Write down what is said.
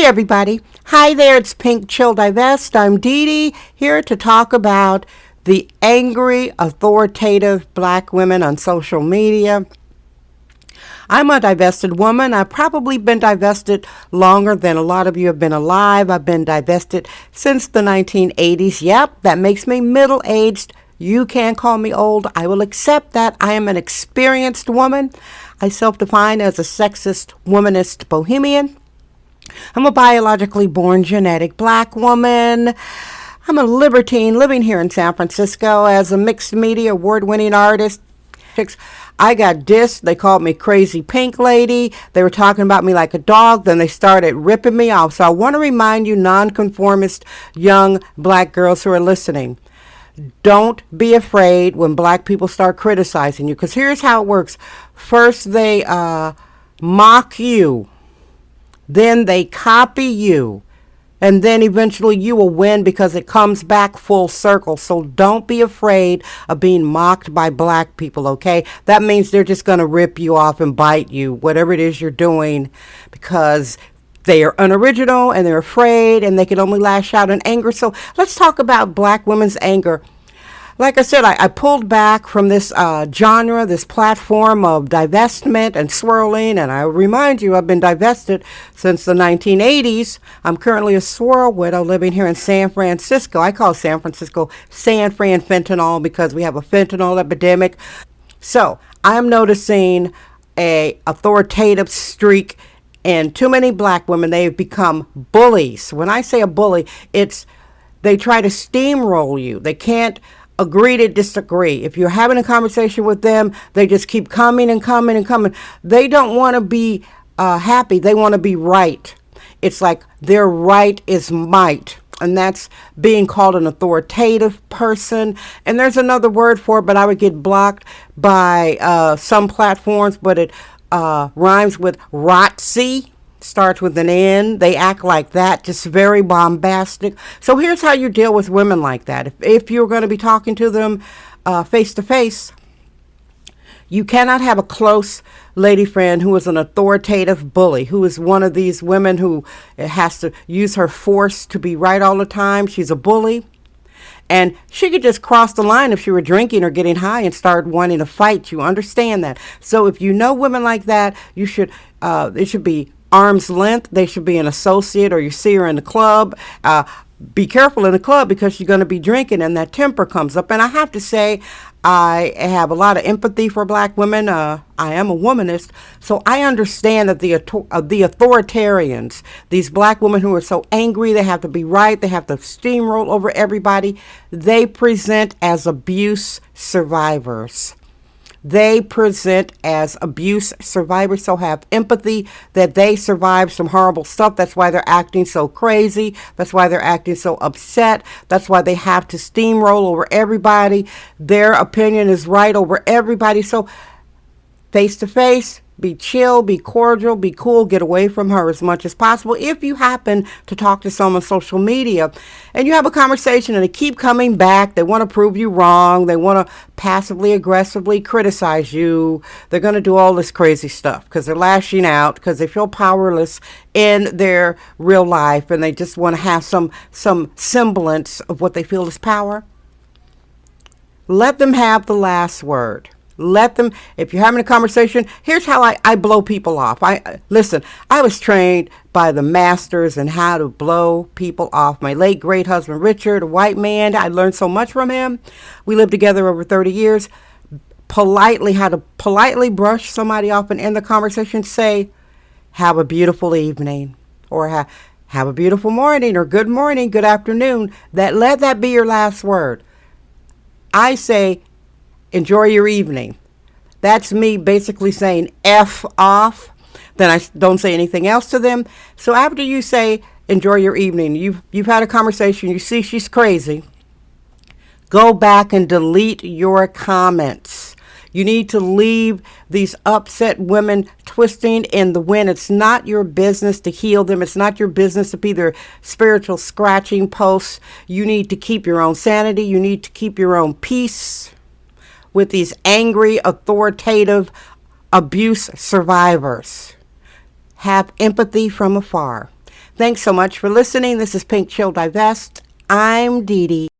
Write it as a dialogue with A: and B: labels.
A: everybody. Hi there, it's Pink Chill Divest. I'm Dee Dee, here to talk about the angry, authoritative black women on social media. I'm a divested woman. I've probably been divested longer than a lot of you have been alive. I've been divested since the 1980s. Yep, that makes me middle-aged. You can call me old. I will accept that. I am an experienced woman. I self-define as a sexist, womanist bohemian. I'm a biologically born genetic black woman. I'm a libertine living here in San Francisco as a mixed media award-winning artist. I got dissed. They called me crazy pink lady. They were talking about me like a dog. Then they started ripping me off. So I want to remind you nonconformist young black girls who are listening. Don't be afraid when black people start criticizing you, because here's how it works. First, they mock you. Then they copy you. And then eventually you will win because it comes back full circle. So don't be afraid of being mocked by black people, okay? That means they're just going to rip you off and bite you, whatever it is you're doing, because they are unoriginal and they're afraid and they can only lash out in anger. So let's talk about black women's anger. Like I said, I pulled back from this genre, this platform of divestment and swirling, and I remind you, I've been divested since the 1980s. I'm currently a swirl widow living here in San Francisco. I call San Francisco San Fran fentanyl because we have a fentanyl epidemic. So I'm noticing a authoritative streak in too many black women. They've become bullies. When I say a bully, it's they try to steamroll you. They can't agree to disagree. If you're having a conversation with them, they just keep coming and coming and coming. They don't want to be happy. They want to be right. It's like their right is might. And that's being called an authoritative person. And there's another word for it, but I would get blocked by some platforms, but it rhymes with ROTC. Starts with an N. They act like that, just very bombastic. So here's how you deal with women like that. If you're going to be talking to them face to face, you cannot have a close lady friend who is an authoritative bully, who is one of these women who has to use her force to be right all the time. She's a bully. And she could just cross the line if she were drinking or getting high and start wanting to fight. You understand that. So if you know women like that, you should, it should be arm's length. They should be an associate, or you see her in the club. Be careful in the club because you're going to be drinking and that temper comes up. And I have to say, I have a lot of empathy for black women. I am a womanist, so I understand that the authoritarians, these black women who are so angry, they have to be right, they have to steamroll over everybody, they present as abuse survivors. They present as abuse survivors, so have empathy that they survived some horrible stuff. That's why they're acting so crazy. That's why they're acting so upset. That's why they have to steamroll over everybody. Their opinion is right over everybody. So face to face, be chill, be cordial, be cool, get away from her as much as possible. If you happen to talk to someone on social media and you have a conversation and they keep coming back, they want to prove you wrong, they want to passively aggressively criticize you, they're going to do all this crazy stuff because they're lashing out, because they feel powerless in their real life and they just want to have some semblance of what they feel is power. Let them have the last word. Let them, if you're having a conversation, here's how I blow people off. Listen, I was trained by the masters in how to blow people off. My late great husband, Richard, a white man, I learned so much from him. We lived together over 30 years. How to politely brush somebody off and end the conversation, say, have a beautiful evening, or have a beautiful morning, or good morning, good afternoon. Let that be your last word. I say, enjoy your evening. That's me basically saying F off. Then I don't say anything else to them. So after you say enjoy your evening, you've had a conversation, you see she's crazy, go back and delete your comments. You need to leave these upset women twisting in the wind. It's not your business to heal them. It's not your business to be their spiritual scratching posts. You need to keep your own sanity. You need to keep your own peace with these angry, authoritative abuse survivors. Have empathy from afar. Thanks so much for listening. This is Pink Chill Divest. I'm Dee Dee.